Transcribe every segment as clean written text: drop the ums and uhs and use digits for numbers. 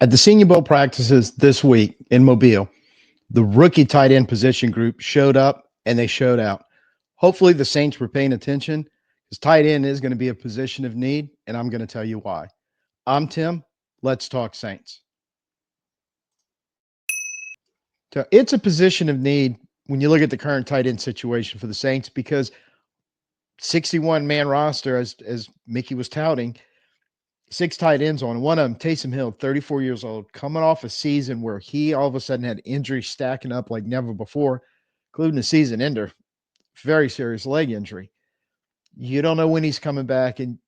At the Senior Bowl practices this week in Mobile, the rookie tight end position group showed up and they showed out. Hopefully, the Saints were paying attention because tight end is going to be a position of need, and I'm going to tell you why. I'm Tim. Let's talk Saints. So it's a position of need when you look at the current tight end situation for the Saints because 61 man roster, as Mickey was touting, six tight ends on. One of them, Taysom Hill, 34 years old, coming off a season where he all of a sudden had injuries stacking up like never before, including a season ender, very serious leg injury. You don't know when he's coming back, and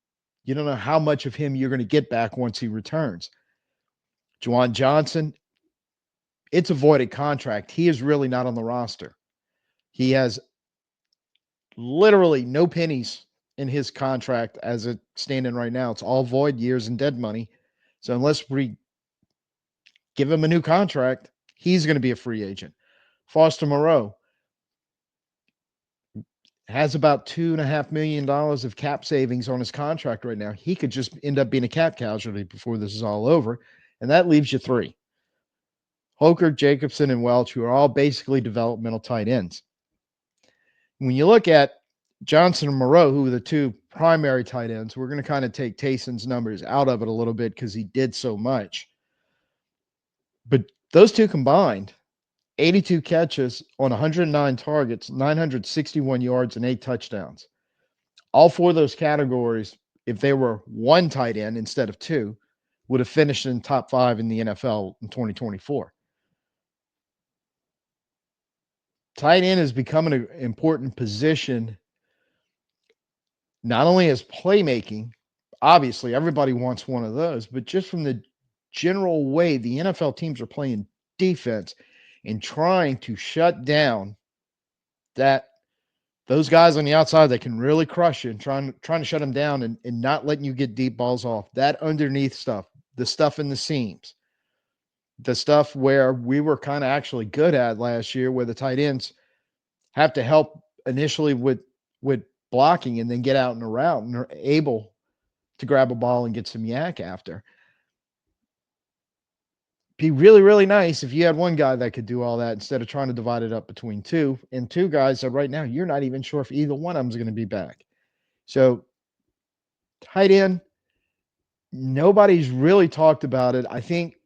you don't know how much of him you're going to get back once he returns. Juwan Johnson, it's a voided contract. He is really not on the roster. He has literally no pennies in his contract as it's standing right now. It's all void years and dead money. So unless we give him a new contract, he's going to be a free agent. Foster Moreau has about $2.5 million of cap savings on his contract right now. He could just end up being a cap casualty before this is all over. And that leaves you three: Hoker, Jacobson, and Welch, who are all basically developmental tight ends. When you look at Johnson and Moreau, who are the two primary tight ends, we're going to kind of take Taysom's numbers out of it a little bit because he did so much. But those two combined, 82 catches on 109 targets, 961 yards, and 8 touchdowns. All four of those categories, if they were one tight end instead of two, would have finished in top 5 in the NFL in 2024. Tight end is becoming an important position, not only as playmaking, obviously everybody wants one of those, but just from the general way the NFL teams are playing defense and trying to shut down those guys on the outside that can really crush you and trying to shut them down and not letting you get deep balls off. That underneath stuff, the stuff in the seams, the stuff where we were kind of actually good at last year, where the tight ends have to help initially with blocking and then get out in a route and are able to grab a ball and get some yak after. Be really, really nice if you had one guy that could do all that instead of trying to divide it up between two. And two guys that right now you're not even sure if either one of them is going to be back. So tight end, nobody's really talked about it. I think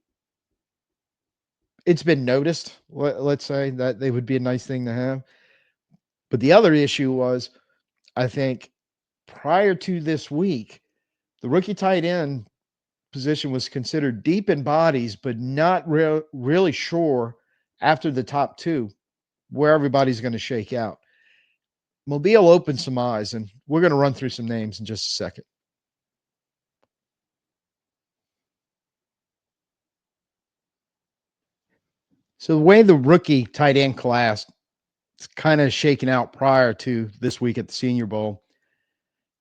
it's been noticed, let's say, that they would be a nice thing to have. But the other issue was, I think, prior to this week, the rookie tight end position was considered deep in bodies, but not really sure after the top two where everybody's going to shake out. Mobile opened some eyes, and we're going to run through some names in just a second. So the way the rookie tight end class is kind of shaking out prior to this week at the Senior Bowl,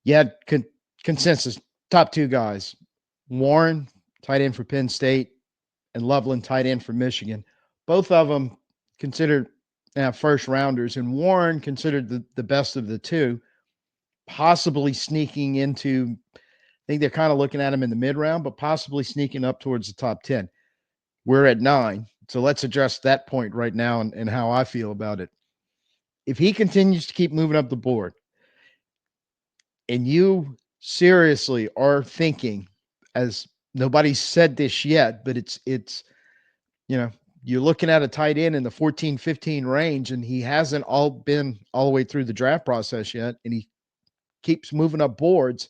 you had consensus top two guys: Warren, tight end for Penn State, and Loveland, tight end for Michigan. Both of them considered first rounders, and Warren considered the best of the two, possibly sneaking into, I think they're kind of looking at him in the mid round, but possibly sneaking up towards the top 10. We're at 9. So let's address that point right now and how I feel about it. If he continues to keep moving up the board and you seriously are thinking, as nobody's said this yet, but it's you're looking at a tight end in the 14, 15 range, and he hasn't been all the way through the draft process yet, and he keeps moving up boards,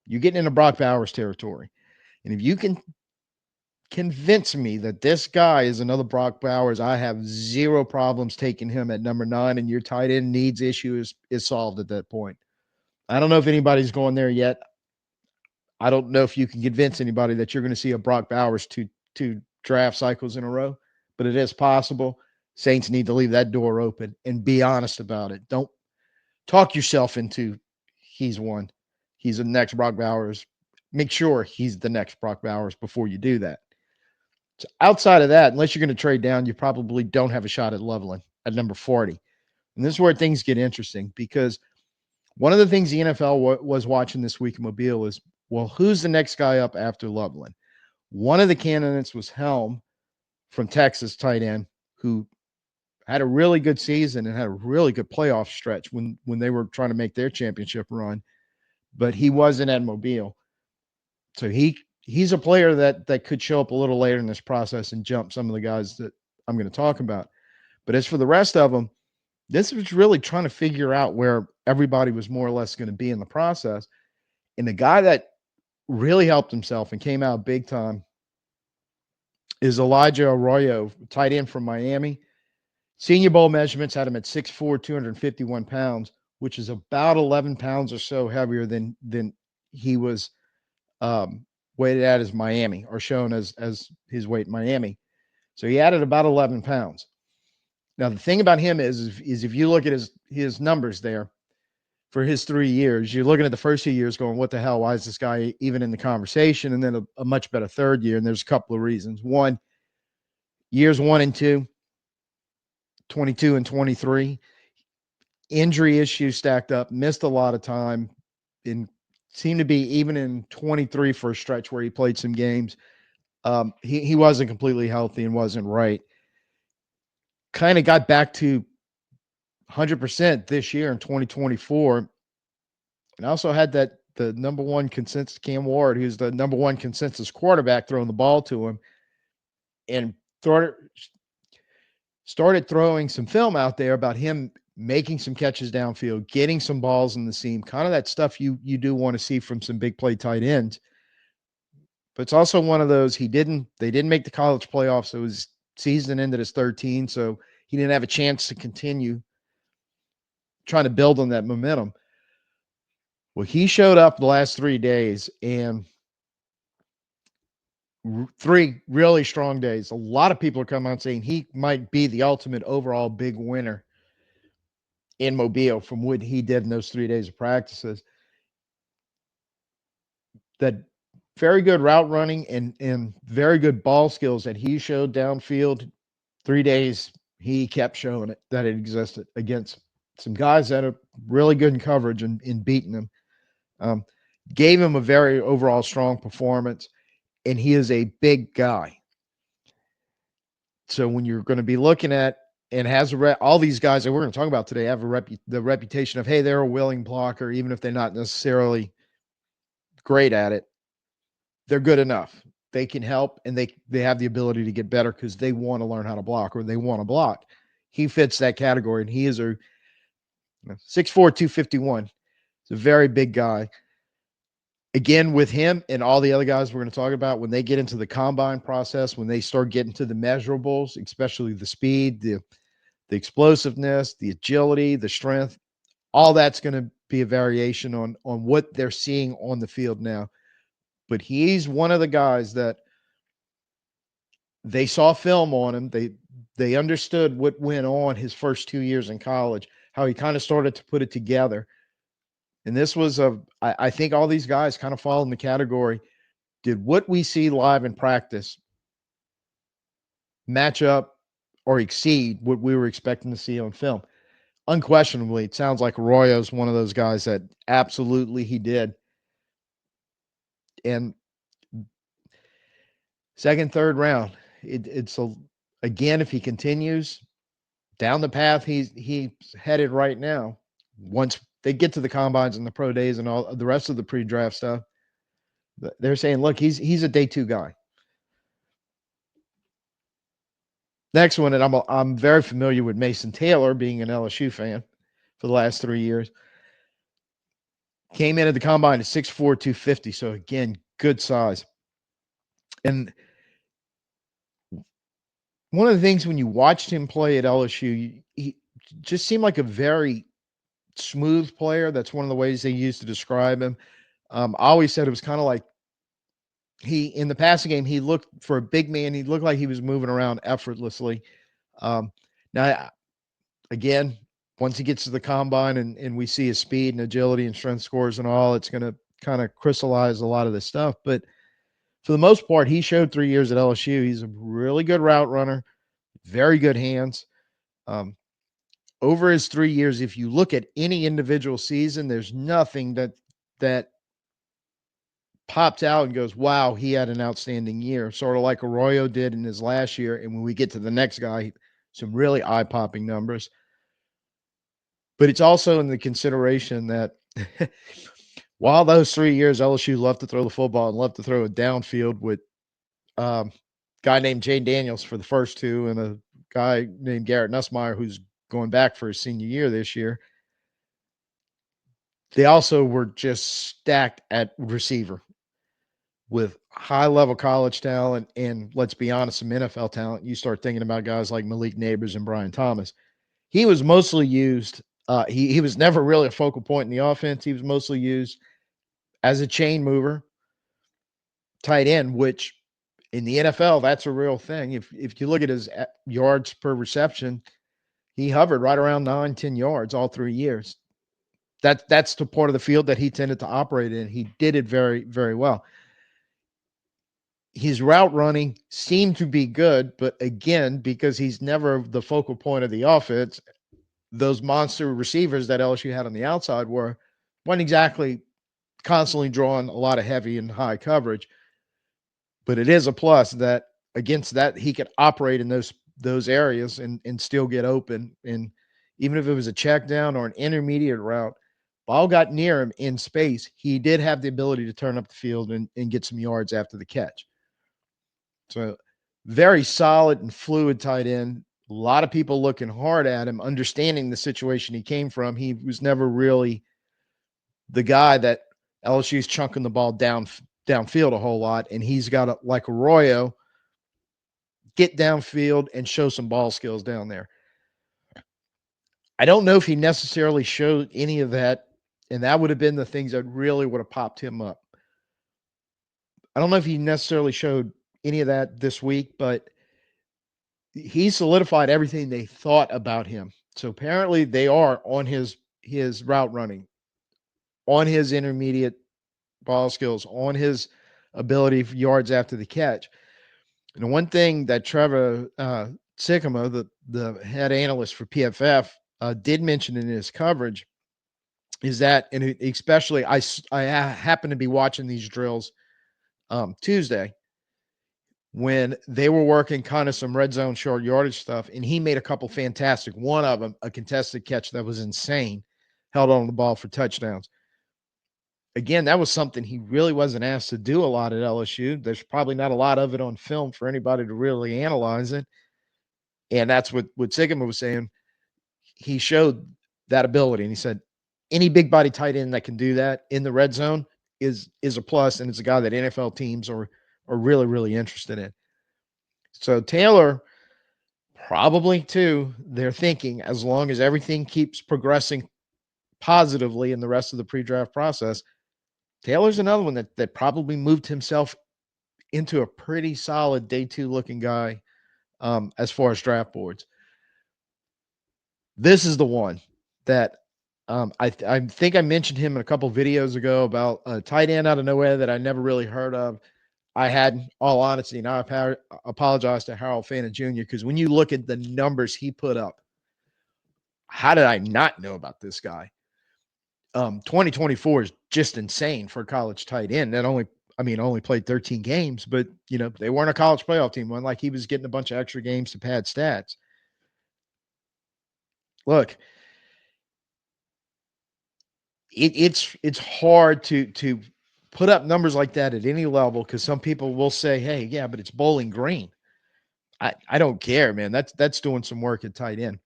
you're getting into Brock Bowers territory. And if you can convince me that this guy is another Brock Bowers, I have zero problems taking him at number 9, and your tight end needs issue is solved at that point. I don't know if anybody's going there yet. I don't know if you can convince anybody that you're going to see a Brock Bowers two draft cycles in a row, but it is possible. Saints need to leave that door open and be honest about it. Don't talk yourself into he's one. He's the next Brock Bowers. Make sure he's the next Brock Bowers before you do that. So outside of that, unless you're going to trade down, you probably don't have a shot at Loveland at number 40. And this is where things get interesting, because one of the things the NFL was watching this week in Mobile is, well, who's the next guy up after Loveland? One of the candidates was Helm from Texas, tight end, who had a really good season and had a really good playoff stretch when they were trying to make their championship run, but he wasn't at Mobile. So he's a player that could show up a little later in this process and jump some of the guys that I'm going to talk about. But as for the rest of them, this was really trying to figure out where everybody was more or less going to be in the process. And the guy that really helped himself and came out big time is Elijah Arroyo, tight end from Miami. Senior Bowl measurements had him at 6'4", 251 pounds, which is about 11 pounds or so heavier than he was weighted at as Miami, or shown as his weight in Miami. So he added about 11 pounds. Now, the thing about him is if you look at his numbers there for his 3 years, you're looking at the first 2 years going, what the hell? Why is this guy even in the conversation? And then a much better third year. And there's a couple of reasons. One, years 1 and 2, 22 and 23, injury issues stacked up, missed a lot of time, and seemed to be even in 23 for a stretch where he played some games. He wasn't completely healthy and wasn't right. Kind of got back to 100% this year in 2024. And also had the number one consensus Cam Ward, who's the number one consensus quarterback, throwing the ball to him, and started throwing some film out there about him making some catches downfield, getting some balls in the seam, kind of that stuff you do want to see from some big play tight ends. But it's also one of those they didn't make the college playoffs. So his season ended as 13, so he didn't have a chance to continue trying to build on that momentum. Well, he showed up the last 3 days, and 3 really strong days. A lot of people are coming out saying he might be the ultimate overall big winner in Mobile from what he did in those 3 days of practices. That very good route running and very good ball skills that he showed downfield. 3 days, he kept showing it, that it existed against some guys that are really good in coverage and in beating them. Gave him a very overall strong performance, and he is a big guy. So when you're going to be looking at, and has all these guys that we're going to talk about today have the reputation of, hey, they're a willing blocker, even if they're not necessarily great at it. They're good enough. They can help, and they have the ability to get better because they want to learn how to block, or they want to block. He fits that category, and he is a 6'4", 251. He's a very big guy. Again, with him and all the other guys we're going to talk about, when they get into the combine process, when they start getting to the measurables, especially the speed, the explosiveness, the agility, the strength, all that's going to be a variation on what they're seeing on the field now. But he's one of the guys that they saw film on him. They understood what went on his first 2 years in college, how he kind of started to put it together. And this was I think all these guys kind of fall in the category. Did what we see live in practice match up or exceed what we were expecting to see on film? Unquestionably, it sounds like Arroyo's one of those guys that absolutely he did. And second, third round, again, if he continues down the path he's headed right now, once they get to the combines and the pro days and all the rest of the pre-draft stuff, they're saying, look, he's a day 2 guy. Next one, and I'm very familiar with Mason Taylor, being an LSU fan for the last 3 years. Came in at the combine at 6'4", 250. So again, good size. And one of the things when you watched him play at LSU, he just seemed like a very smooth player. That's one of the ways they used to describe him. I always said it was kind of like in the passing game, he looked, for a big man, he looked like he was moving around effortlessly. Now, again, once he gets to the combine and we see his speed and agility and strength scores and all, it's going to kind of crystallize a lot of this stuff. But for the most part, he showed 3 years at LSU. He's a really good route runner, very good hands. Over his 3 years, if you look at any individual season, there's nothing that pops out and goes, wow, he had an outstanding year, sort of like Arroyo did in his last year. And when we get to the next guy, some really eye popping numbers. But it's also in the consideration that while those 3 years LSU loved to throw the football and loved to throw it downfield with um, guy named Jane Daniels for the first two and a guy named Garrett Nussmeier who's going back for his senior year this year, they also were just stacked at receiver with high level college talent and, let's be honest, some NFL talent. You start thinking about guys like Malik Neighbors and Brian Thomas. He was mostly used. He was never really a focal point in the offense. He was mostly used as a chain mover, tight end, which in the NFL that's a real thing. If you look at his yards per reception, he hovered right around 9-10 yards all 3 years. That's the part of the field that he tended to operate in. He did it very, very well. His route running seemed to be good, but again, because he's never the focal point of the offense, those monster receivers that LSU had on the outside weren't exactly constantly drawing a lot of heavy and high coverage. But it is a plus that against that he could operate in those areas and still get open. And even if it was a check down or an intermediate route, ball got near him in space, he did have the ability to turn up the field and get some yards after the catch. So very solid and fluid tight end. A lot of people looking hard at him, understanding the situation he came from. He was never really the guy that LSU's chunking the ball downfield a whole lot, and he's got to, like Arroyo, get downfield and show some ball skills down there. I don't know if he necessarily showed any of that, and that would have been the things that really would have popped him up. I don't know if he necessarily showed any of that this week, but he solidified everything they thought about him. So apparently they are on his route running, on his intermediate ball skills, on his ability for yards after the catch. And the one thing that Trevor Sycamore, the head analyst for PFF, did mention in his coverage is that, and especially I happen to be watching these drills Tuesday when they were working kind of some red zone short yardage stuff, and he made a couple fantastic. One of them, a contested catch that was insane, held on the ball for touchdowns. Again, that was something he really wasn't asked to do a lot at LSU. There's probably not a lot of it on film for anybody to really analyze it. And that's what Sycamore was saying. He showed that ability, and he said any big body tight end that can do that in the red zone is a plus, and it's a guy that NFL teams are really, really interested in. So Taylor, probably too, they're thinking as long as everything keeps progressing positively in the rest of the pre-draft process, Taylor's another one that probably moved himself into a pretty solid day two looking guy as far as draft boards. This is the one that I think I mentioned him in a couple videos ago about a tight end out of nowhere that I never really heard of. I had, all honesty, and I apologize to Harold Fannin Jr. because when you look at the numbers he put up, how did I not know about this guy? 2024 is just insane for a college tight end that only played 13 games, but they weren't a college playoff team. One like he was getting a bunch of extra games to pad stats. Look, it's hard to put up numbers like that at any level because some people will say, "Hey, yeah, but it's Bowling Green." I don't care, man. That's doing some work at tight end.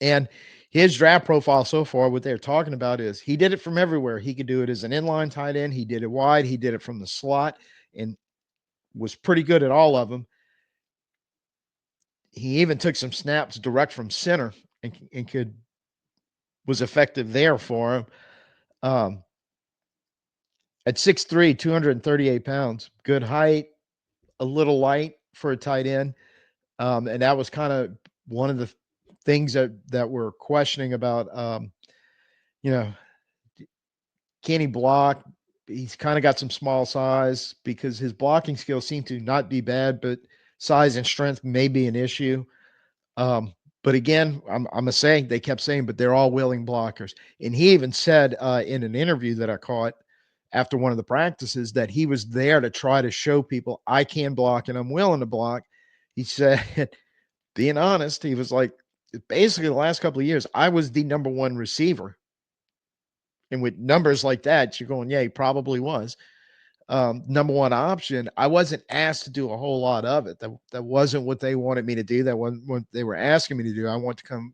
And his draft profile so far, what they're talking about is he did it from everywhere. He could do it as an inline tight end. He did it wide. He did it from the slot and was pretty good at all of them. He even took some snaps direct from center and was effective there for him. At 6'3", 238 pounds, good height, a little light for a tight end. And that was kind of one of the things that we're questioning about, can he block? He's kind of got some small size because his blocking skills seem to not be bad, but size and strength may be an issue. But again, I'm saying they kept saying, but they're all willing blockers. And he even said in an interview that I caught after one of the practices that he was there to try to show people I can block and I'm willing to block. He said, being honest, he was like, basically the last couple of years, I was the number one receiver. And with numbers like that, you're going, yeah, he probably was. Number one option. I wasn't asked to do a whole lot of it. That wasn't what they wanted me to do. That wasn't what they were asking me to do. I want to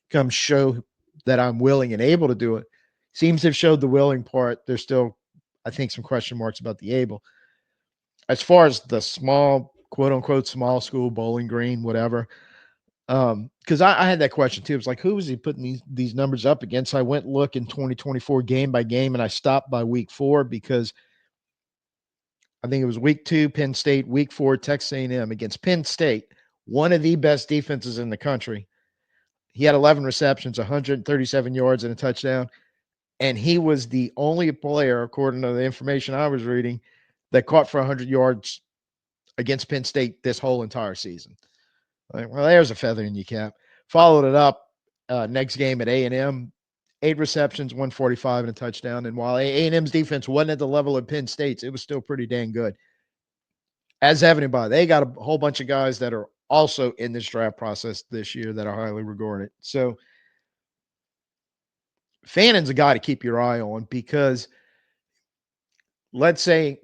come show that I'm willing and able to do it. Seems to have showed the willing part. There's still, I think, some question marks about the able. As far as the small, quote unquote, small school, Bowling Green, whatever. Because I had that question too. It was like, who was he putting these numbers up against? I went look in 2024 game by game, and I stopped by week 4 because I think it was week 2, Penn State, week 4, Texas A&M against Penn State, one of the best defenses in the country. He had 11 receptions, 137 yards, and a touchdown. And he was the only player, according to the information I was reading, that caught for 100 yards against Penn State this whole entire season. Like, well, there's a feather in your cap. Followed it up next game at A&M, 8 receptions, 145 and a touchdown. And while A&M's defense wasn't at the level of Penn State's, it was still pretty dang good. As evident by, they got a whole bunch of guys that are also in this draft process this year that are highly regarded. So Fannin's a guy to keep your eye on because let's say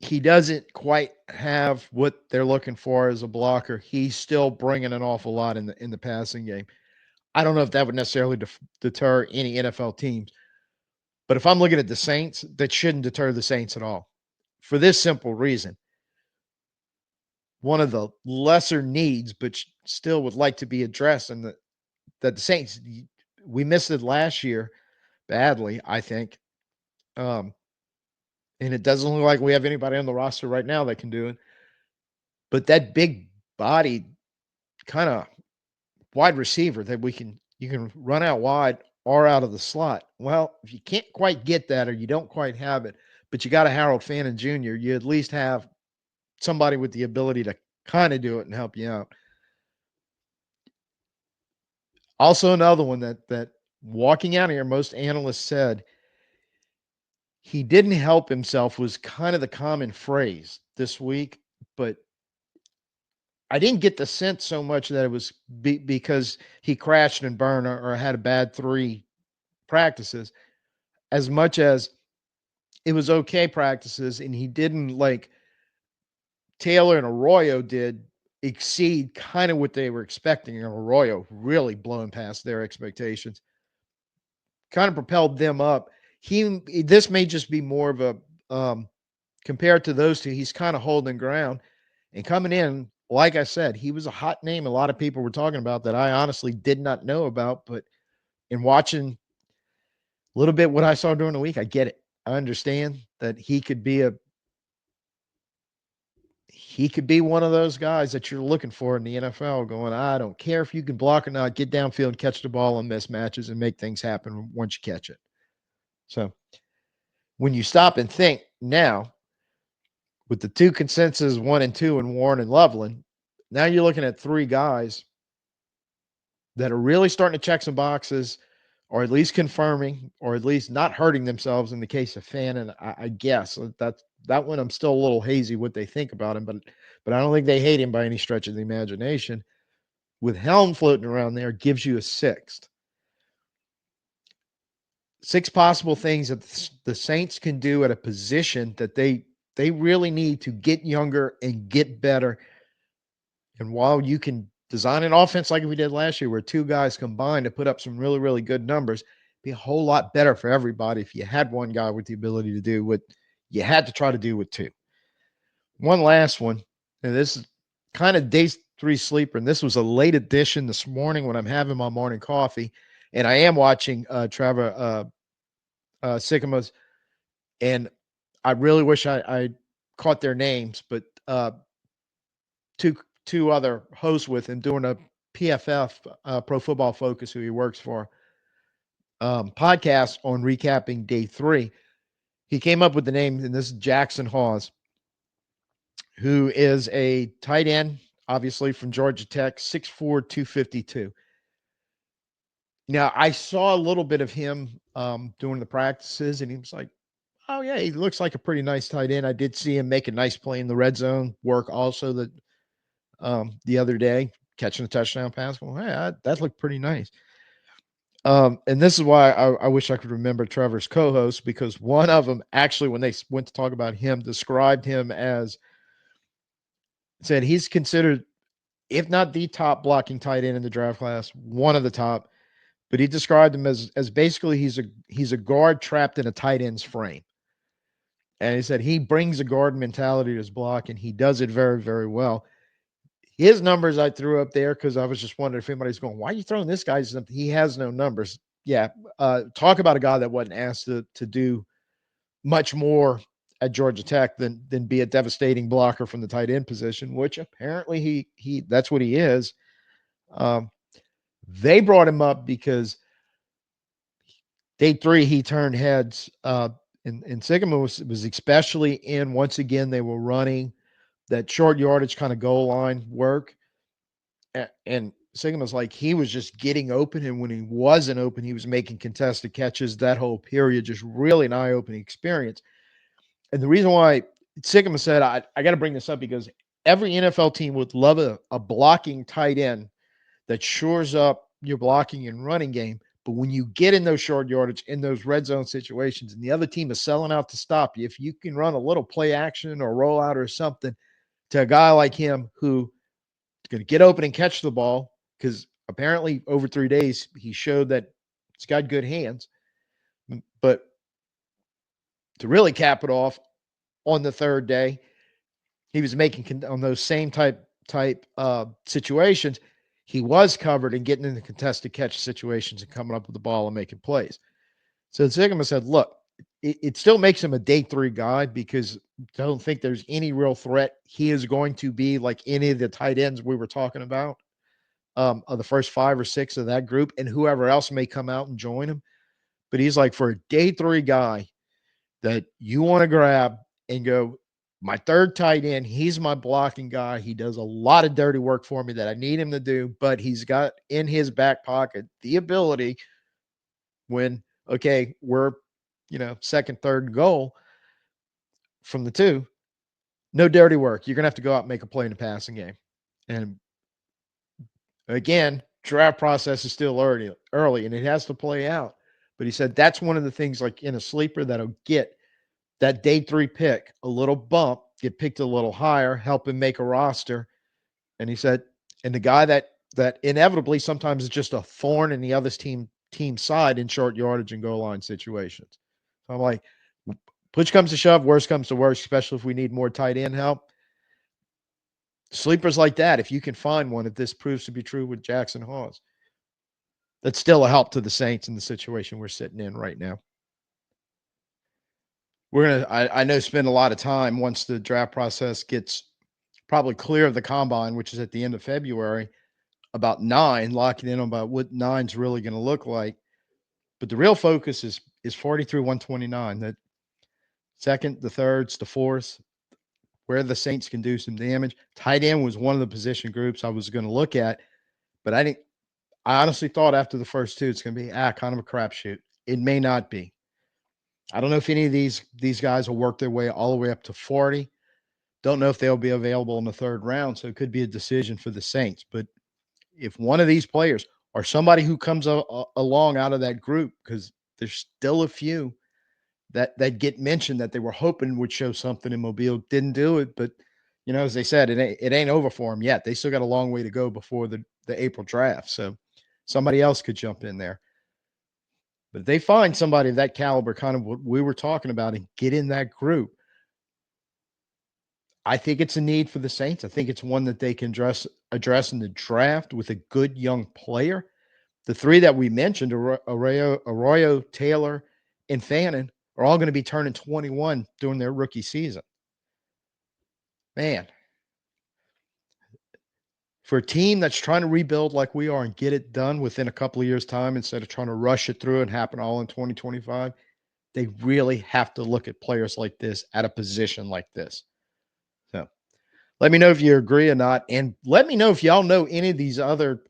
he doesn't quite have what they're looking for as a blocker. He's still bringing an awful lot in the passing game. I don't know if that would necessarily deter any NFL teams, but if I'm looking at the Saints, that shouldn't deter the Saints at all. For this simple reason, one of the lesser needs, but still would like to be addressed, and that the Saints, we missed it last year badly, I think. And it doesn't look like we have anybody on the roster right now that can do it. But that big body kind of wide receiver that you can run out wide or out of the slot. Well, if you can't quite get that or you don't quite have it, but you got a Harold Fannin Jr., you at least have somebody with the ability to kind of do it and help you out. Also, another one that walking out of here, most analysts said he didn't help himself was kind of the common phrase this week, but I didn't get the sense so much that it was because he crashed and burned or had a bad 3 practices, as much as it was okay practices, and he didn't, like Taylor and Arroyo did, exceed kind of what they were expecting, and Arroyo really blowing past their expectations. Kind of propelled them up. This may just be more of a compared to those two, he's kind of holding ground and coming in. Like I said, he was a hot name. A lot of people were talking about that I honestly did not know about, but in watching a little bit what I saw during the week, I get it. I understand that he could be one of those guys that you're looking for in the NFL going, I don't care if you can block or not, get downfield, catch the ball on mismatches and make things happen once you catch it. So when you stop and think now, with the 2 consensus 1 and 2 and Warren and Loveland, now you're looking at 3 guys that are really starting to check some boxes, or at least confirming, or at least not hurting themselves in the case of Fannin. I guess that one I'm still a little hazy what they think about him, but I don't think they hate him by any stretch of the imagination. With Helm floating around there, gives you a 6th. 6 possible things that the Saints can do at a position that they really need to get younger and get better. And while you can design an offense like we did last year, where 2 guys combined to put up some really, really good numbers, be a whole lot better for everybody if you had one guy with the ability to do what you had to try to do with 2. One last one, and this is kind of day 3 sleeper, and this was a late edition this morning when I'm having my morning coffee, and I am watching Trevor Sycamores, and I really wish I caught their names, but two other hosts with him doing a PFF, Pro Football Focus, who he works for, podcast on recapping day 3. He came up with the name, and this is Jackson Hawes, who is a tight end, obviously from Georgia Tech, 6'4", 252. Now, I saw a little bit of him doing the practices, and he was like, "Oh yeah, he looks like a pretty nice tight end." I did see him make a nice play in the red zone work also the other day, catching a touchdown pass. Well, hey, that looked pretty nice. And this is why I wish I could remember Trevor's co-host, because one of them actually, when they went to talk about him, described him as, said he's considered, if not the top blocking tight end in the draft class, one of the top. But he described him as basically he's a guard trapped in a tight end's frame. And he said he brings a guard mentality to his block, and he does it very, very well. His numbers I threw up there because I was just wondering if anybody's going, why are you throwing this guy something? He has no numbers. Yeah. Talk about a guy that wasn't asked to do much more at Georgia Tech than be a devastating blocker from the tight end position, which apparently he that's what he is. Um, they brought him up because day 3 he turned heads. And Sigma was especially in, once again they were running that short yardage kind of goal line work. And Sigma's like, he was just getting open, and when he wasn't open, he was making contested catches. That whole period, just really an eye-opening experience. And the reason why Sigma said, I got to bring this up because every NFL team would love a blocking tight end that shores up your blocking and running game. But when you get in those short yardage, in those red zone situations, and the other team is selling out to stop you, if you can run a little play action or roll out or something to a guy like him who is going to get open and catch the ball, because apparently over 3 days he showed that he's got good hands. But to really cap it off, on the 3rd day, he was making on those same type situations. He was covered and getting in the contested catch situations and coming up with the ball and making plays. So Sigma said, look, it still makes him a day 3 guy because I don't think there's any real threat. He is going to be like any of the tight ends we were talking about, of the first 5 or 6 of that group, and whoever else may come out and join him. But he's like, for a day 3 guy that you want to grab and go, my 3rd tight end, he's my blocking guy. He does a lot of dirty work for me that I need him to do, but he's got in his back pocket the ability when, okay, we're, 2nd, 3rd goal from the 2, no dirty work. You're going to have to go out and make a play in the passing game. And again, draft process is still early and it has to play out. But he said that's one of the things, like in a sleeper, that'll get that day 3 pick a little bump, get picked a little higher, help him make a roster. And he said, and the guy that inevitably sometimes is just a thorn in the other team side in short yardage and goal line situations. So I'm like, push comes to shove, worst comes to worst, especially if we need more tight end help. Sleepers like that, if you can find one, if this proves to be true with Jackson Hawes, that's still a help to the Saints in the situation we're sitting in right now. We're going to, I know, spend a lot of time once the draft process gets probably clear of the combine, which is at the end of February, about 9, locking in on about what 9's really going to look like. But the real focus is 40 through 129, that 2nd, the 3rds, the 4th, where the Saints can do some damage. Tight end was one of the position groups I was going to look at, but I honestly thought after the first 2, it's going to be kind of a crapshoot. It may not be. I don't know if any of these guys will work their way all the way up to 40. Don't know if they'll be available in the 3rd round, so it could be a decision for the Saints. But if one of these players or somebody who comes along out of that group, because there's still a few that get mentioned that they were hoping would show something in Mobile, didn't do it. But as they said, it ain't over for them yet. They still got a long way to go before the April draft. So somebody else could jump in there. But if they find somebody of that caliber, kind of what we were talking about, and get in that group, I think it's a need for the Saints. I think it's one that they can address in the draft with a good young player. The 3 that we mentioned, Arroyo, Taylor, and Fannin, are all going to be turning 21 during their rookie season. Man, for a team that's trying to rebuild like we are and get it done within a couple of years' time instead of trying to rush it through and happen all in 2025, they really have to look at players like this at a position like this. So let me know if you agree or not. And let me know if y'all know any of these other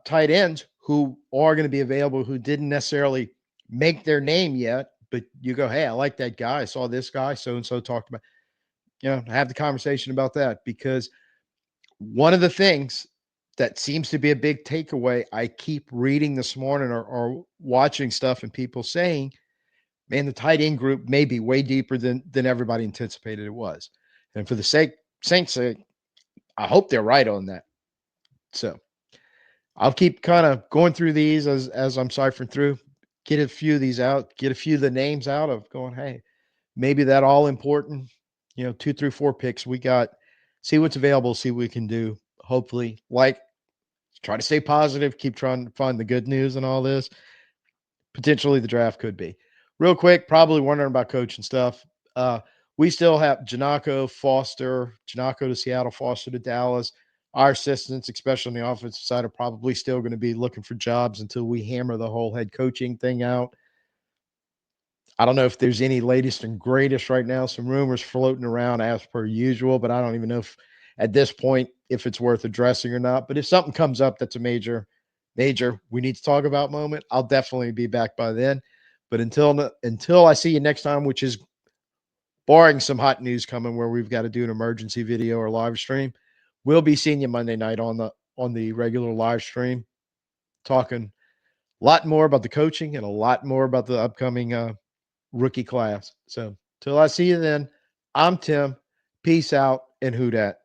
tight ends who are going to be available who didn't necessarily make their name yet, but you go, hey, I like that guy. I saw this guy, so and so talked about, have the conversation about that, because one of the things that seems to be a big takeaway, I keep reading this morning or watching stuff and people saying, man, the tight end group may be way deeper than everybody anticipated it was. And for the Saints' sake, I hope they're right on that. So I'll keep kind of going through these as I'm ciphering through, get a few of these out, get a few of the names out of going, hey, maybe that all important, 2 through 4 picks we got, see what's available, see what we can do. Hopefully, like, try to stay positive, keep trying to find the good news and all this. Potentially the draft could be. Real quick, probably wondering about coaching stuff. Uh, we still have Janocko to Seattle, Foster to Dallas. Our assistants, especially on the offensive side, are probably still going to be looking for jobs until we hammer the whole head coaching thing out. I don't know if there's any latest and greatest right now. Some rumors floating around as per usual, but I don't even know if at this point if it's worth addressing or not. But if something comes up that's a major, we need to talk about moment, I'll definitely be back by then. But until I see you next time, which is barring some hot news coming where we've got to do an emergency video or live stream, we'll be seeing you Monday night on the regular live stream, talking a lot more about the coaching and a lot more about the upcoming rookie class. So till I see you then, I'm Tim. Peace out and who dat.